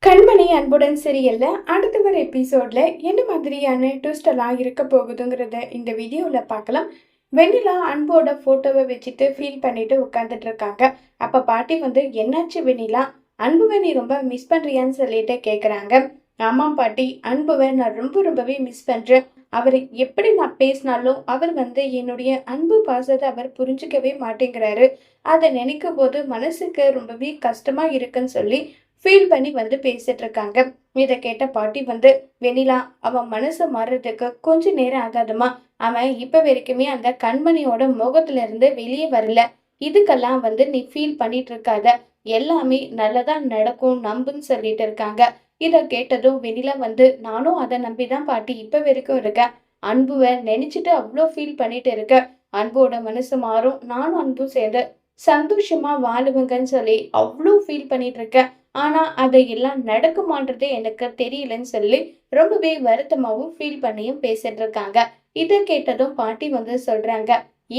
கண்மணி அன்புடன் சீரியல்ல அடுத்த வர எபிசோட்ல என்ன மாதிரியான ட்விஸ்ட் எல்லாம் இருக்க போகுதுங்கிறத இந்த வீடியோல பார்க்கலாம். வெண்ணிலா அன்போட போட்டோவை வச்சுட்டு ஃபீல் பண்ணிட்டு உட்கார்ந்துட்டு இருக்காங்க. அப்ப பாட்டி என்னாச்சு வெண்ணிலா, அன்புவை நீ ரொம்ப மிஸ் பண்றியான்னு சொல்லிட்டு கேக்குறாங்க. ஆமாம் பாட்டி, அன்புவை நான் ரொம்பவே மிஸ் பண்றேன். அவர் எப்படி நான் பேசினாலும் அவர் என்னுடைய அன்பு பாசத்தை அவர் புரிஞ்சுக்கவே மாட்டேங்கிறாரு. அதை நினைக்கும் போது மனசுக்கு ரொம்பவே கஷ்டமா இருக்குன்னு சொல்லி ஃபீல் பண்ணி பேசிட்டு இருக்காங்க. இதை கேட்ட பாட்டி வெண்ணிலா, அவன் மனசு மாறுறதுக்கு கொஞ்ச நேரம் ஆகாதுமா. அவன் இப்ப வரைக்குமே அந்த கண்மணியோட முகத்துல இருந்து வெளியே வரல. இதுக்கெல்லாம் நீ ஃபீல் பண்ணிட்டு இருக்காத, எல்லாமே நல்லதா நடக்கும் நம்புன்னு சொல்லிட்டு இருக்காங்க. இத கேட்டதும் வெண்ணிலா நானும் அதை நம்பிதான் பாட்டி இப்ப வரைக்கும் இருக்கேன். அன்புவை நினைச்சிட்டு அவ்வளோ ஃபீல் பண்ணிட்டு இருக்க. அன்போட மனசு மாறும், நானும் அன்பும் சேர்ந்து சந்தோஷமா வாழுவங்கன்னு சொல்லி அவ்வளோ ஃபீல் பண்ணிட்டு இருக்கேன். ஆனா அதையெல்லாம் நடக்குமான்றதே எனக்கு தெரியலன்னு சொல்லி ரொம்பவே வருத்தமாவும் ஃபீல் பண்ணியும் பேசிட்டு இருக்காங்க. இதை கேட்டதும் பாட்டி சொல்றாங்க,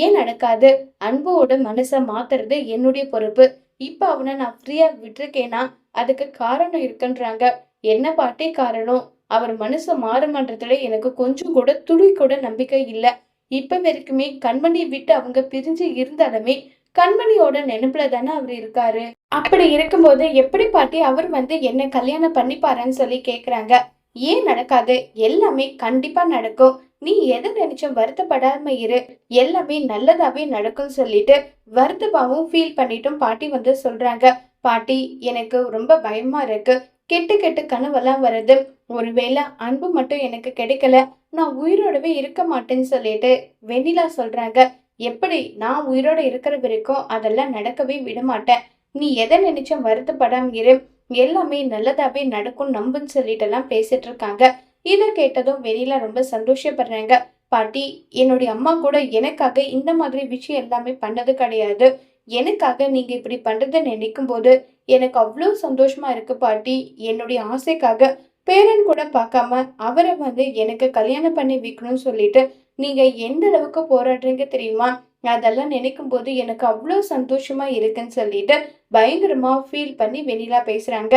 ஏன் நடக்காது? அன்போட மனசை மாத்துறது என்னுடைய பொறுப்பு. இப்ப அவனை நான் ஃப்ரீயா விட்டுருக்கேனா அதுக்கு காரணம் இருக்குன்றாங்க. என்ன பாட்டி காரணம்? அவர் மனசு மாறுமன்றதுல எனக்கு கொஞ்சம் கூட துளி கூட நம்பிக்கை இல்ல. இப்ப வரைக்குமே கண்மணியை விட்டு அவங்க பிரிஞ்சு இருந்தாலுமே கண்மணியோட நினைப்புல தானே அவர் இருக்காரு. அப்படி இருக்கும்போது எப்படி பாட்டி அவர் என்ன கல்யாணம் பண்ணிப்பாருன்னு சொல்லி கேக்குறாங்க. ஏன் நடக்காது? எல்லாமே கண்டிப்பா நடக்கும். நீ எதை நினைச்சும் வருத்தப்படாம இரு, எல்லாமே நல்லதாவே நடக்கும்னு சொல்லிட்டு வருத்தமாவும் ஃபீல் பண்ணிட்டும் பாட்டி சொல்றாங்க. பாட்டி, எனக்கு ரொம்ப பயமா இருக்கு. கெட்டு கெட்டு கனவெல்லாம் வருது. ஒருவேளை அன்பு மட்டும் எனக்கு கிடைக்கல, நான் உயிரோடவே இருக்க மாட்டேன்னு சொல்லிட்டு வெண்ணிலா சொல்றாங்க. எப்படி? நான் உயிரோட இருக்கிற வரைக்கும் அதெல்லாம் நடக்கவே விட மாட்டேன். நீ எதை நினைச்சும் வருத்தப்படாம இரு, எல்லாமே நல்லதாவே நடக்கும் நம்புன்னு சொல்லிட்டு எல்லாம் பேசிட்டு இருக்காங்க. இதை கேட்டதும் வெளியில ரொம்ப சந்தோஷப்படுறாங்க. பாட்டி, என்னுடைய அம்மா கூட எனக்காக இந்த மாதிரி விஷயம் எல்லாமே பண்ணது கிடையாது. எனக்காக நீங்க இப்படி பண்றதை நினைக்கும் போது எனக்கு அவ்வளோ சந்தோஷமா இருக்கு பாட்டி. என்னுடைய ஆசைக்காக பேரன் கூட பார்க்காம அவரை எனக்கு கல்யாணம் பண்ணி வைக்கணும்னு சொல்லிட்டு நீங்க எந்த அளவுக்கு போராடுறீங்க தெரியுமா? அதெல்லாம் நினைக்கும் போது எனக்கு அவ்வளோ சந்தோஷமா இருக்குன்னு சொல்லிட்டு பயங்கரமா ஃபீல் பண்ணி வெண்ணிலா பேசுறாங்க.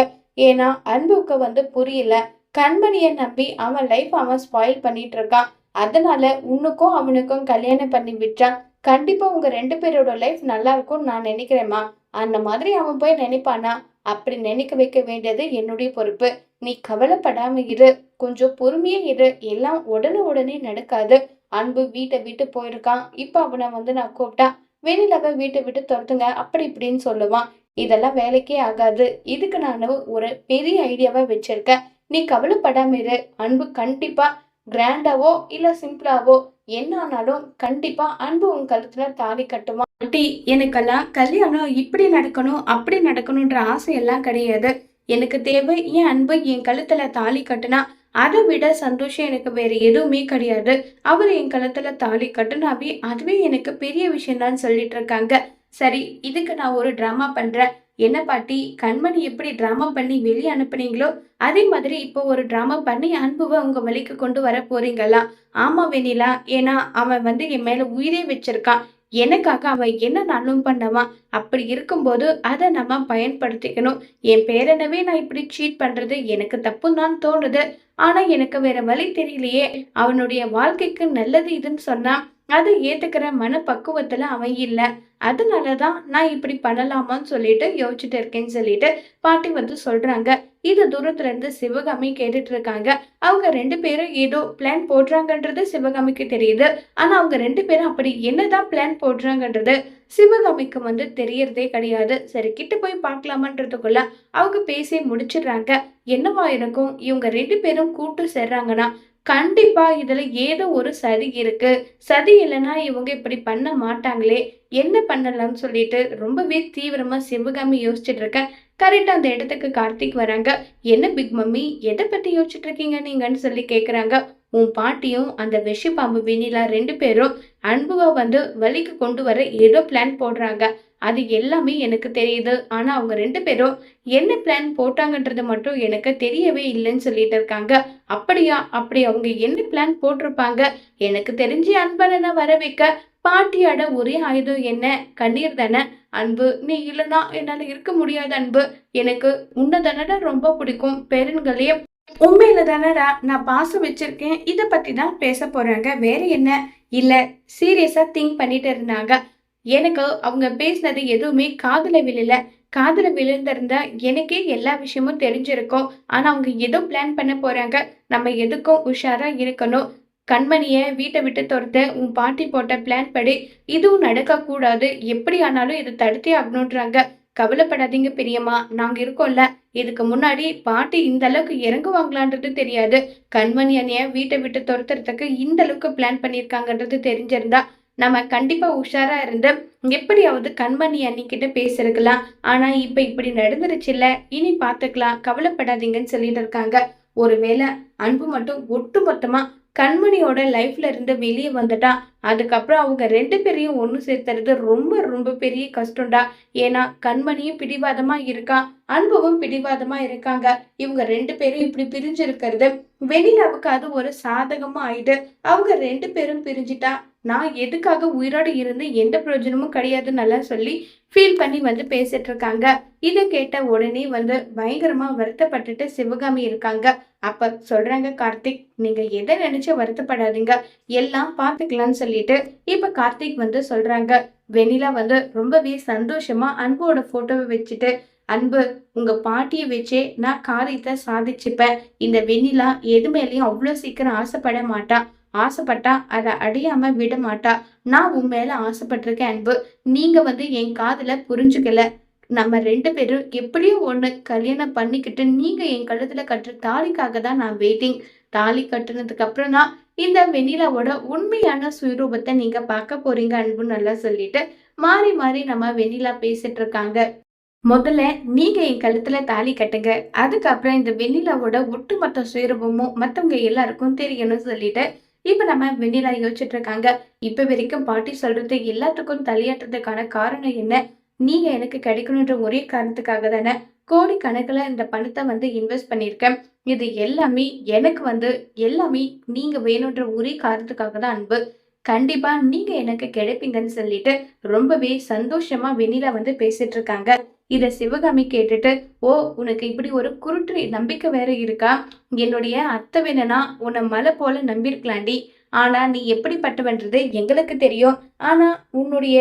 ஏன்னா அன்புக்கு புரியல. கண்மணியை நம்பி அவன் லைஃப் அவன் ஸ்பாயில் பண்ணிட்டு இருக்கான். அதனால உன்னுக்கும் அவனுக்கும் கல்யாணம் பண்ணி விட்டான். கண்டிப்பா உங்க 2 பேரோட லைஃப் நல்லா இருக்கும்னு நான் நினைக்கிறேம்மா. அந்த மாதிரி அவன் போய் நினைப்பானா? அப்படி நினைக்க வைக்க வேண்டியது என்னுடைய பொறுப்பு. நீ கவலைப்படாம இரு, கொஞ்சம் பொறுமையா இரு. எல்லாம் உடனே நடக்காது. அன்பு வீட்டை விட்டு போயிருக்கான். இப்ப அவனை நான் கூப்பிட்டா வெளியிலவ வீட்டை விட்டு துரத்துங்க அப்படி இப்படின்னு சொல்லுவான். இதெல்லாம் வேலைக்கே ஆகாது. இதுக்கு நானு ஒரு பெரிய ஐடியாவா வச்சிருக்கேன். நீ கவலைப்படாம இரு. அன்பு கண்டிப்பா கிராண்டாவோ இல்ல சிம்பிளாவோ என்ன ஆனாலும் கண்டிப்பா அன்பு உன் கழுத்துல தாலி கட்டுவான். ஆண்டி, எனக்கெல்லாம் கல்யாணம் இப்படி நடக்கணும் அப்படி நடக்கணும்ன்ற ஆசையெல்லாம் கிடையாது. எனக்கு தேவை என் அன்பு என் கழுத்துல தாலி கட்டுனா அதை விட சந்தோஷம் எனக்கு வேற எதுவுமே கிடையாது. அவர் என் கழுத்துல தாலி கட்டுனாவே அதுவே எனக்கு பெரிய விஷயம் தான் சொல்லிட்டு இருக்காங்க. சரி, இதுக்கு நான் ஒரு டிராமா பண்றேன். என்ன பாட்டி, கண்மணி எப்படி டிராமா பண்ணி வெளியே அனுப்புனீங்களோ அதே மாதிரி இப்போ ஒரு டிராமா பண்ணி அன்புவை உங்க வழிக்கு கொண்டு வர போறீங்களா? ஆமா வெண்ணிலா, ஏன்னா அவன் என் மேல உயிரே வச்சிருக்கான். எனக்காக அவன் என்ன நாளும் பண்ணவான். அப்படி இருக்கும்போது அதை நம்ம பயன்படுத்திக்கணும். என் பேரனவே நான் இப்படி சீட் பண்றது எனக்கு தப்புன்னு தான் தோணுது. ஆனா எனக்கு வேற வழி தெரியலையே. அவனுடைய வாழ்க்கைக்கு நல்லது இதுன்னு சொன்னா அதை ஏத்துக்கிற மனப்பக்குவத்துல அவன் இல்ல. அதனாலதான் நான் இப்படி பண்ணலாமான்னு சொல்லிட்டு யோசிச்சுட்டு இருக்கேன்னு சொல்லிட்டு பாட்டி சொல்றாங்க. இது தூரத்துல இருந்து சிவகாமி கேட்டுட்டு இருக்காங்க. அவங்க 2 பேரும் ஏதோ பிளான் போடுறாங்கன்றது சிவகாமிக்கு தெரியுது. ஆனா அவங்க 2 பேரும் அப்படி என்னதான் பிளான் போடுறாங்கன்றது சிவகாமிக்கு தெரியறதே கிடையாது. சரி, கிட்ட போய் பார்க்கலாமன்றதுக்குள்ள அவங்க பேசி முடிச்சிடுறாங்க. என்னவா இருக்கும்? இவங்க 2 பேரும் கூட்டு சேர்றாங்கன்னா கண்டிப்பா இதுல ஏதோ ஒரு சதி இருக்கு. சதி இல்லைன்னா இவங்க இப்படி பண்ண மாட்டாங்களே. என்ன பண்ணலாம்னு சொல்லிட்டு ரொம்பவே தீவிரமா சிவகாமி யோசிச்சுட்டு இருக்க. கரெக்டா அந்த இடத்துக்கு கார்த்திக் வராங்க. என்ன பிக் மம்மி, எதை பத்தி யோசிச்சுட்டு இருக்கீங்க நீங்கன்னு சொல்லி கேக்குறாங்க. உன் பாட்டியும் அந்த விஷ பாம்பு வெண்ணிலா 2 பேரும் அன்புவ வழிக்கு கொண்டு வர ஏதோ பிளான் போடுறாங்க. அது எல்லாமே எனக்கு தெரியுது. ஆனா அவங்க 2 பேரும் என்ன பிளான் போட்டாங்கன்றது மட்டும் எனக்கு தெரியவே இல்லைன்னு சொல்லிட்டு இருக்காங்க. அப்படியா? அப்படி அவங்க என்ன பிளான் போட்டிருப்பாங்க? எனக்கு தெரிஞ்சு அன்பனை வர வைக்க பாட்டியோட ஒரே ஆயுதம் என்ன? கண்ணீர் தானே. அன்பு நீ இல்லைன்னா என்னால இருக்க முடியாது அன்பு. எனக்கு உன்னை தானடா ரொம்ப பிடிக்கும் பெருங்களே. உண்மையில தானடா நான் பாசம் வச்சிருக்கேன். இத பத்தி தான் பேச போறாங்க. வேற என்ன? இல்ல சீரியஸா திங்க் பண்ணிட்டு இருந்தாங்க. எனக்கு அவங்க பேசினது எதுவுமே காதுல விழல. காதுல விழுந்திருந்தா எனக்கே எல்லா விஷயமும் தெரிஞ்சிருக்கும். ஆனா அவங்க ஏதோ பிளான் பண்ண போறாங்க. நம்ம எதுக்கும் உஷாரா இருக்கணும். கண்மணிய வீட்டை விட்டு துரத்த உன் பாட்டி போட்ட பிளான் படி இதுவும் நடக்கக்கூடாது. எப்படி ஆனாலும் இதை தடுத்தே ஆகணுன்றாங்க. கவலைப்படாதீங்க பெரியம்மா, நாங்க இருக்கோம்ல. இதுக்கு முன்னாடி பாட்டி இந்த அளவுக்கு இறங்குவாங்களான்றது தெரியாது. கண்மணி அண்ணிய வீட்டை விட்டு துரத்துறதுக்கு இந்த அளவுக்கு பிளான் பண்ணியிருக்காங்கன்றது தெரிஞ்சிருந்தா நம்ம கண்டிப்பா உஷாரா இருந்து எப்படியாவது கண்மணி அண்ணிக்கிட்ட பேசிருக்கலாம். ஆனா இப்ப இப்படி நடந்துருச்சுல்ல, இனி பாத்துக்கலாம், கவலைப்படாதீங்கன்னு சொல்லிட்டு இருக்காங்க. ஒருவேளை அன்பு மட்டும் ஒட்டு மொத்தமா கண்மணியோட லைஃப்ல இருந்து வெளியே வந்துட்டா, அதுக்கப்புறம் அவங்க 2 பேரையும் ஒண்ணு சேர்த்துறது ரொம்ப ரொம்ப பெரிய கஷ்டம்டா. ஏன்னா கண்மணியும் பிடிவாதமா இருக்கா, அன்புவும் பிடிவாதமா இருக்காங்க. இவங்க 2 பேரும் இப்படி பிரிஞ்சு இருக்கிறது வெண்ணிலாவுக்கு அது ஒரு சாதகமா ஆயிடு. அவங்க 2 பேரும் பிரிஞ்சுட்டா நான் எதுக்காக உயிரோடு இருந்து எந்த பிரயோஜனமும் கிடையாதுன்னு சொல்லி ஃபீல் பண்ணி பேசிட்டு இருக்காங்க. இதை கேட்ட உடனே பயங்கரமா வருத்தப்பட்டுட்டு சிவகாமி இருக்காங்க. அப்ப சொல்றாங்க கார்த்திக், நீங்க எதை நினைச்சு வருத்தப்படாதீங்க, எல்லாம் பாத்துக்கலாம்னு சொல்லிட்டு இப்ப கார்த்திக் சொல்றாங்க. வெண்ணிலா ரொம்பவே சந்தோஷமா அன்போட போட்டோவை வச்சுட்டு, அன்பு உங்க பாட்டியை வச்சே நான் காரியத்தை சாதிச்சுப்பேன். இந்த வெண்ணிலா எது மேலேயும் அவ்வளவு சீக்கிரம் ஆசைப்பட மாட்டா. ஆசைப்பட்டா அதை அடையாம விட மாட்டா. நான் உன் மேல ஆசைப்பட்டிருக்கேன் அன்பு. நீங்க என் காதுல புரிஞ்சுக்கல. நம்ம 2 பேரும் எப்படியும் ஒண்ணு கல்யாணம் பண்ணிக்கிட்டு நீங்க என் கழுத்துல கட்டுற தாலிக்காக தான் நான் வெயிட்டிங். தாலி கட்டுனதுக்கு அப்புறம் தான் இந்த வெண்ணிலாவோட உண்மையான சுயரூபத்தை நீங்க பார்க்க போறீங்க அன்புன்னு நல்லா சொல்லிட்டு மாறி மாறி நம்ம வெண்ணிலா பேசிட்டு இருக்காங்க. முதல்ல நீங்க என் கழுத்துல தாலி கட்டுங்க. அதுக்கப்புறம் இந்த வெண்ணிலாவோட ஒட்டுமொத்த சுயரூபமும் மத்தவங்க எல்லாருக்கும் தெரியணும்னு சொல்லிட்டு இப்ப நம்ம வெண்ணிலா யோசிச்சுட்டு இருக்காங்க. இப்ப வரைக்கும் பாட்டி சொல்றது எல்லாத்துக்கும் தலையாட்டுறதுக்கான காரணம் என்ன? நீங்க எனக்கு கிடைக்கணுன்ற ஒரே காரணத்துக்காக தானே கோடி கணக்குல இந்த பணத்தை இன்வெஸ்ட் பண்ணிருக்கேன். இது எல்லாமே எனக்கு எல்லாமே நீங்க வேணுன்ற ஒரே காரணத்துக்காக தான் அன்பு. கண்டிப்பா நீங்க எனக்கு கிடைப்பீங்கன்னு சொல்லிட்டு ரொம்பவே சந்தோஷமா வெண்ணிலா பேசிட்டு இருக்காங்க. இத சிவகாமி கேட்டுட்டு, ஓ உனக்கு இப்படி ஒரு குருட்டு நம்பிக்கை வேற இருக்கா? என்னுடைய அத்தை வேணும்னா உன்னை மலை போல நம்பியிருக்கலாண்டி. ஆனா நீ எப்படிப்பட்டவன்றது எங்களுக்கு தெரியும். ஆனா உன்னுடைய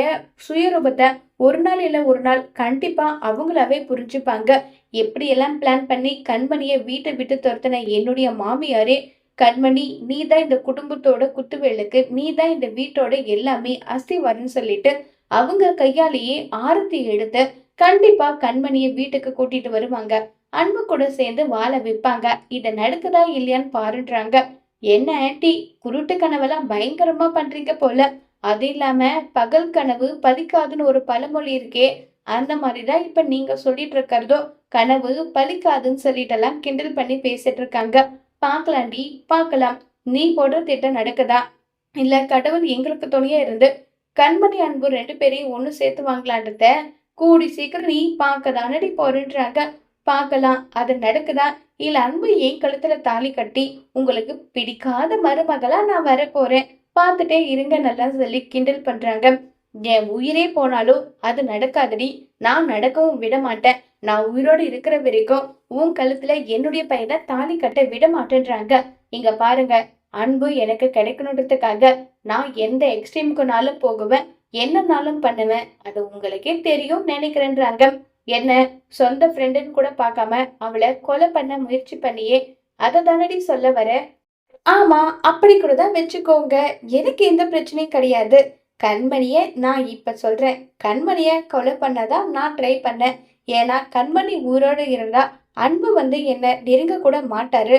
சுயரூபத்தை ஒரு நாள் இல்ல ஒரு நாள் கண்டிப்பா அவங்களாவே புரிஞ்சுப்பாங்க. எப்படியெல்லாம் பிளான் பண்ணி கண்மணியை வீட்டை விட்டு துரத்தின என்னுடைய மாமியாரே, கண்மணி நீ தான் இந்த குடும்பத்தோட குத்துவேலுக்கு, நீ தான் இந்த வீட்டோட எல்லாமே அஸ்திவாரம்னு சொல்லிட்டு அவங்க கையாலேயே ஆரத்தி எடுத்து கண்டிப்பா கண்மணியை வீட்டுக்கு கூட்டிட்டு வருவாங்க. அன்பு கூட சேர்ந்து வாழ வைப்பாங்க. இத நடக்குதா இல்லையான்னு பாருன்றாங்க. என்ன ஆன்ட்டி, குருட்டு கனவெல்லாம் பயங்கரமா பண்றீங்க போல. அது இல்லாம பகல் கனவு பலிக்காதுன்னு ஒரு பழமொழி இருக்கே, அந்த மாதிரிதான் இப்ப நீங்க சொல்லிட்டு இருக்கிறதோ, கனவு பலிக்காதுன்னு சொல்லிட்டு எல்லாம் கிண்டல் பண்ணி பேசிட்டு இருக்காங்க. பாக்கலாண்டி பாக்கலாம். நீ போடுற திட்டம் நடக்குதா இல்ல கடவுள் எங்களுக்கு துணையா இருந்து கண்மணி அன்பு 2 பேரையும் ஒண்ணு சேர்த்து வாங்கலான்றத கூடி சீக்கிரம் நீ பார்க்கதானடி போறேன்றாங்க. பார்க்கலாம் அது நடக்குதா இல்ல அன்பு என் கழுத்துல தாலி கட்டி உங்களுக்கு பிடிக்காத மருமகளா நான் வர போறேன், பார்த்துட்டே இருங்க நல்லா சொல்லி கிண்டல் பண்றாங்க. என் உயிரே போனாலும் அது நடக்காதடி, நான் நடக்கவும் விட மாட்டேன். நான் உயிரோடு இருக்கிற வரைக்கும் உன் கழுத்துல என்னுடைய பையனை தாலி கட்ட விட மாட்டேன்றாங்க. இங்க பாருங்க, அன்பு எனக்கு கிடைக்கணுன்றதுக்காக நான் எந்த எக்ஸ்ட்ரீமுக்குனாலும் போகுவேன், என்னன்னாலும் பண்ணுவேன். அது உங்களுக்கே தெரியும் நினைக்கிறேன்றாங்க. என்ன சொந்த ஃப்ரெண்டுன்னு கூட பார்க்காம அவளை கொலை பண்ண முயற்சி பண்ணியே அதை தானடி சொல்ல வர? ஆமா, அப்படி கூட தான் வச்சுக்கோங்க. எனக்கு எந்த பிரச்சனையும் கிடையாது. கண்மணிய நான் இப்ப சொல்றேன், கண்மணிய கொலை பண்ணதான் நான் ட்ரை பண்ணேன். ஏன்னா கண்மணி ஊரோடு இருந்தா அன்பு என்ன நெருங்க கூட மாட்டாரு.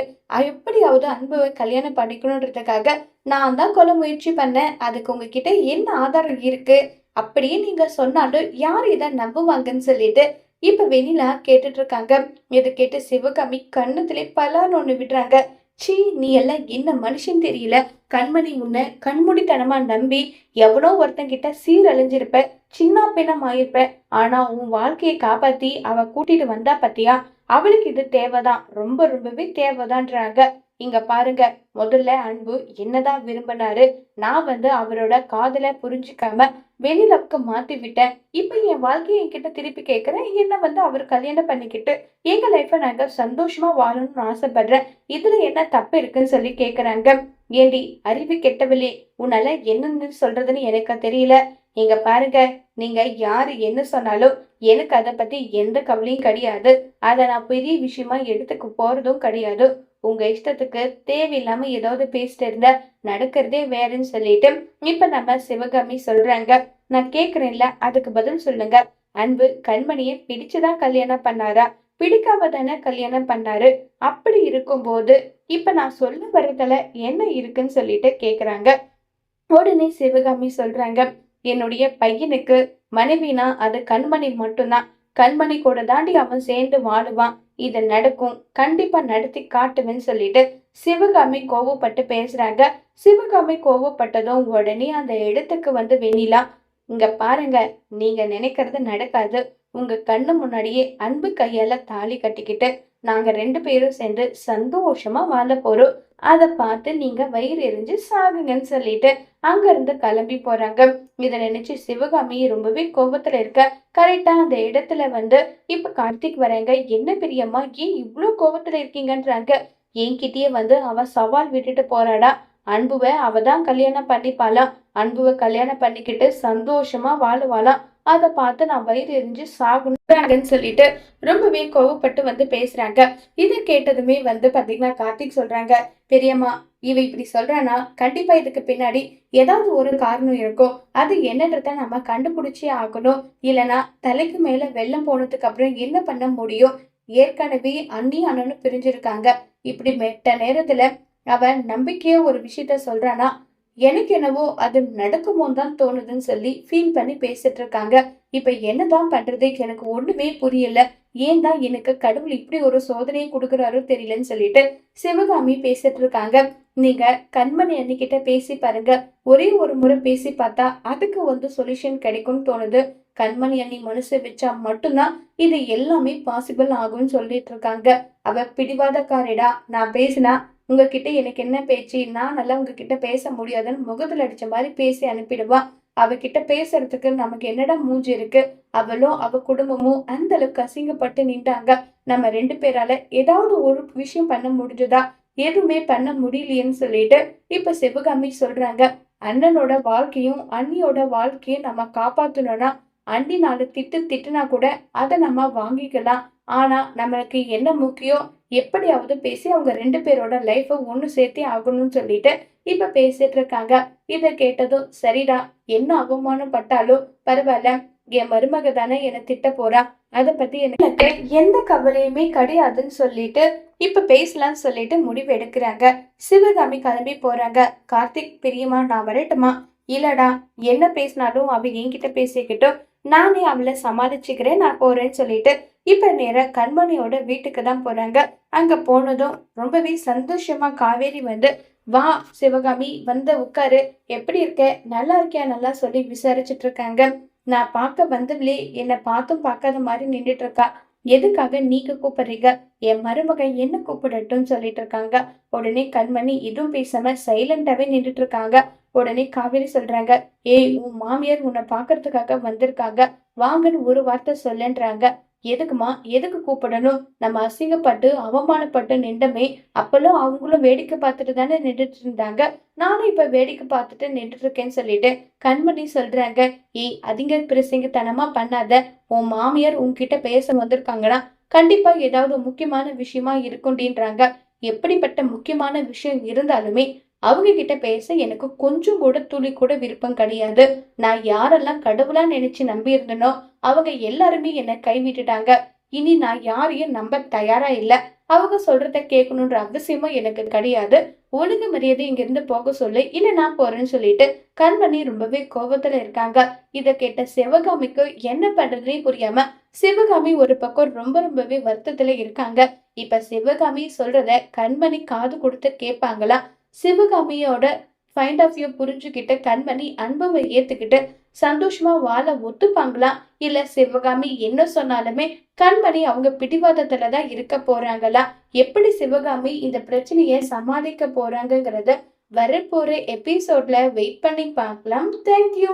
எப்படியாவது அன்புவை கல்யாணம் பண்ணிக்கணுன்றதுக்காக நான் தான் கொலை முயற்சி பண்ணேன். அதுக்கு உங்ககிட்ட என்ன ஆதாரம் இருக்கு? அப்படியே நீங்க சொன்னாலும் யார் இதை நம்புவாங்கன்னு சொல்லிட்டு இப்ப வெண்ணிலா கேட்டுட்டு இருக்காங்க. இதை கேட்டு சிவகாமி கண்ணத்திலே பலான்னு ஒண்ணு விடுறாங்க. சீ, நீ எல்லாம் என்ன மனுஷன் தெரியல. கண்மணி உன்னை கண்மூடித்தனமா நம்பி எவனோ ஒருத்தங்கிட்ட சீரழிஞ்சிருப்ப, சின்ன பின்னம் ஆயிருப்ப. ஆனா உன் வாழ்க்கையை காப்பாத்தி அவ கூட்டிட்டு வந்தா பத்தியா, அவளுக்கு இது தேவைதான், ரொம்ப ரொம்பவே தேவைதான்றாங்க. இங்க பாருங்க, முதல்ல அன்பு என்னதான் விரும்பினாரு, நான் அவரோட காதல புரிஞ்சுக்காம வெளியிலக்கு மாத்தி விட்டேன். இப்ப என் வாழ்க்கையை என்கிட்ட திருப்பி கேட்கிறேன். என்ன அவர் கல்யாணம் பண்ணிக்கிட்டு எங்க லைஃப நாங்க சந்தோஷமா வாழணும்னு ஆசைப்படுறேன். இதுல என்ன தப்பு இருக்குன்னு சொல்லி கேக்குறாங்க. ஏண்டி அறிவு கெட்டவளே, உன்னால என்னன்னு சொல்றதுன்னு எனக்கு தெரியல. இங்க பாருங்க, நீங்க யாரு என்ன சொன்னாலும் எனக்கு அத பத்தி எந்த கவலையும் கிடையாது. அத நான் பெரிய விஷயமா எடுத்துக்க போறதும் கிடையாது. உங்க இஷ்டத்துக்கு தேவையில்லாம ஏதாவது பேசிட்டு இருந்தா நடக்கிறதே வேறன்னு சொல்லிட்டு இப்ப நம்ம சிவகாமி சொல்றாங்க. நான் கேக்குறேன்ல, அதுக்கு பதில் சொல்லுங்க. அன்பு கண்மணியை பிடிச்சுதான் கல்யாணம் பண்ணாரா, பிடிக்காம தானே கல்யாணம் பண்ணாரு? அப்படி இருக்கும்போது இப்ப நான் சொல்ல வர்றதுல என்ன இருக்குன்னு சொல்லிட்டு கேக்குறாங்க. உடனே சிவகாமி சொல்றாங்க, என்னுடைய பையனுக்கு மனைவினா அது கண்மணி மட்டும்தான். கண்மணி கூட தாண்டி அவன் சேர்ந்து வாழுவான். இது நடக்கும், கண்டிப்பா நடத்தி காட்டுவேன்னு சொல்லிட்டு சிவகாமி கோவப்பட்டு பேசுறாங்க. சிவகாமி கோவப்பட்டதும் உடனே அந்த இடத்துக்கு வெண்ணிலா, இங்க பாருங்க, நீங்க நினைக்கிறது நடக்காது. உங்க கண்ணு முன்னாடியே அன்பு கையால தாலி கட்டிக்கிட்டு நாங்க 2 பேரும் சேர்ந்து சந்தோஷமா வாழ போறோம். அத பார்த்து நீங்க வயிறு எரிஞ்சு சாகுங்கன்னு சொல்லிட்டு அங்க இருந்து கிளம்பி போறாங்க. இத நினைச்சு சிவகாமி ரொம்பவே கோபத்துல இருக்க. கரெக்டா அந்த இடத்துல இப்ப கார்த்திக் வராங்க. என்ன பெரியம்மா, ஏன் இவ்ளோ கோபத்துல இருக்கீங்கன்றாங்க. என்கிட்டயே அவ சவால் விட்டுட்டு போறாடா. அன்புவ அவதான் கல்யாணம் பண்ணிப்பாளாம். அன்புவ கல்யாணம் பண்ணிக்கிட்டு சந்தோஷமா வாழுவாளாம். அத பார்த்து நான் வயிறு எரிஞ்சு சாகுறாங்கன்னு சொல்லிட்டு ரொம்பவே கோவப்பட்டு பேசுறாங்க. இத கேட்டதுமே பாத்தீங்கன்னா கார்த்திக் சொல்றாங்க, பெரியம்மா, இவ இப்படி சொல்றானா கண்டிப்பா இதுக்கு பின்னாடி ஏதாவது ஒரு காரணம் இருக்கும். அது என்னன்றத நம்ம கண்டுபிடிச்சே ஆகணும். இல்லனா தலைக்கு மேல வெள்ளம் போனதுக்கு அப்புறம் என்ன பண்ண முடியும்? ஏற்கனவே அண்ணி அண்ணனும் பிரிஞ்சிருக்காங்க. இப்படி மெட்ட நேரத்துல அவன் நம்பிக்கையா ஒரு விஷயத்த சொல்றானா, எனக்கு என்னவோ அது நடக்குமோன்னு தான் தோணுதுன்னு சொல்லி ஃபீல் பண்ணி பேசிட்டு இருக்காங்க. இப்ப என்னதான் பண்றது, எனக்கு ஒண்ணுமே புரியல. ஏன் தான் எனக்கு கடவுள் இப்படி ஒரு சோதனையை கொடுக்குறாரோ தெரியலன்னு சொல்லிட்டு சிவகாமி பேசிட்டு இருக்காங்க. நீங்க கண்மணி அண்ணிக்கிட்ட பேசி பாருங்க. ஒரே ஒரு முறை பேசி பார்த்தா அதுக்கு சொல்யூஷன் கிடைக்கும்னு தோணுது. கண்மணி அண்ணி மனசு வச்சா மட்டும்தான் இது எல்லாமே பாசிபிள் ஆகும்னு சொல்லிட்டு இருக்காங்க. அவ பிடிவாதக்காரிடா, நான் பேசினா உங்ககிட்ட எனக்கு என்ன பேச்சு, நான் நல்லா உங்ககிட்ட பேச முடியாதுன்னு முகத்துல அடிச்ச மாதிரி பேசி அனுப்பிடுவா. அவகிட்ட பேசுறதுக்கு நமக்கு என்னடா மூஞ்சி இருக்கு? அவளும் அவ குடும்பமும் அந்த அளவுக்கு அசிங்கப்பட்டு நின்றாங்க. நம்ம 2 பேரால ஏதாவது ஒரு விஷயம் பண்ண முடிஞ்சதா? எதுவுமே பண்ண முடியலையேன்னு சொல்லிட்டு இப்ப சிவகாமி சொல்றாங்க. அண்ணனோட வாழ்க்கையும் அண்ணியோட வாழ்க்கையும் நம்ம காப்பாத்தணும்னா அண்ணி 4 திட்டுனா கூட அதை நம்ம வாங்கிக்கலாம். ஆனா நம்மளுக்கு என்ன முக்கியம், எப்படியாவது பேசி அவங்க 2 பேரோட லைஃப ஒண்ணு சேர்த்தே ஆகணும்னு சொல்லிட்டு இப்ப பேசிட்டு இருக்காங்க. இத கேட்டதும் சரிடா, என்ன அவமானம் பட்டாலும் பரவாயில்ல, என் மருமக தானே என்ன திட்ட போறா, அத பத்தி எனக்கு எந்த கவலையுமே கிடையாதுன்னு சொல்லிட்டு இப்ப பேசலாம்னு சொல்லிட்டு முடிவு எடுக்கிறாங்க. சிவகாமி கிளம்பி போறாங்க. கார்த்திக், பெரியம்மா நான் வரட்டுமா? இல்லடா, என்ன பேசினாலும் அவ என்கிட்ட பேசிக்கிட்டோம், நானே அவளை சமாளிச்சுக்கிறேன், நான் போறேன்னு சொல்லிட்டு இப்ப நேர கண்மணியோட வீட்டுக்கு தான் போறாங்க. அங்க போனதும் ரொம்பவே சந்தோஷமா காவேரி வா சிவகாமி, உட்காரு, எப்படி இருக்க, நல்லா இருக்கியா, நல்லா சொல்லி விசாரிச்சுட்டு இருக்காங்க. நான் பார்க்க வந்தவளே என்னை பார்த்தும் பார்க்காத மாதிரி நின்றுட்டு இருக்கா. எதுக்காக நீங்க கூப்பிடுறீங்க? என் மருமகன் என்ன கூப்பிடட்டும் சொல்லிட்டு இருக்காங்க. உடனே கண்மணி எதுவும் பேசாம சைலண்டாவே நின்றுட்டு இருக்காங்க. உடனே காவேரி சொல்றாங்க, ஏய், உன் மாமியார் உன்னை பாக்குறதுக்காக வந்திருக்காங்க, வாங்கன்னு ஒரு வார்த்தை சொல்லுன்றாங்க. எதுக்குமா, எதுக்கு கூப்பிடணும்? நம்ம அசிங்கப்பட்டு அவமானப்பட்டு நின்றமே, அப்பெல்லாம் அவங்களும் வேடிக்கை பார்த்துட்டு தானே நின்றுட்டு இருந்தாங்க, நானும் இப்ப வேடிக்கை பார்த்துட்டு நின்றுட்டு இருக்கேன்னு சொல்லிட்டு கண்மணி சொல்றாங்க. ஏய், அதிக பிரசங்கத்தனமா பண்ணாத. உன் மாமியார் உன்கிட்ட பேச வந்திருக்காங்கன்னா கண்டிப்பா ஏதாவது முக்கியமான விஷயமா இருக்கும்டின்றாங்க. எப்படிப்பட்ட முக்கியமான விஷயம் இருந்தாலுமே அவங்க கிட்ட பேச எனக்கு கொஞ்சம் கூட துளி கூட விருப்பம் கிடையாது. நான் யாரெல்லாம் கடவுளா நினைச்சு நம்பி இருந்தனோ அவங்க எல்லாருமே என்னை கைவிட்டுட்டாங்க. இனி நான் யாரையும் நம்ப தயாரா இல்ல. அவங்க சொல்றத கேட்கணுன்ற அவசியமும் எனக்கு கிடையாது. ஒழுங்கு மரியாதை இங்க இருந்து போக சொல்லு, இல்ல நான் போறேன்னு சொல்லிட்டு கண்மணி ரொம்பவே கோபத்துல இருக்காங்க. இத கேட்ட சிவகாமிக்கு என்ன பண்றதுனே புரியாம சிவகாமி ஒரு பக்கம் ரொம்பவே வருத்தத்துல இருக்காங்க. இப்ப சிவகாமி சொல்றத கண்மணி காது கொடுத்து கேட்பாங்களா? சிவகாமியோட பாயிண்ட் ஆஃப் வியூ புரிஞ்சுக்கிட்டு கண்மணி அன்பை ஏத்துக்கிட்டு சந்தோஷமா வாழ ஒத்துப்பாங்களா? இல்ல சிவகாமி என்ன சொன்னாலுமே கண்மணி அவங்க பிடிவாதத்துல தான் இருக்க போறாங்களா? எப்படி சிவகாமி இந்த பிரச்சனைய சமாளிக்க போறாங்கங்கிறத வரப்போற எபிசோட்ல வெயிட் பண்ணி பார்க்கலாம். தேங்க்யூ.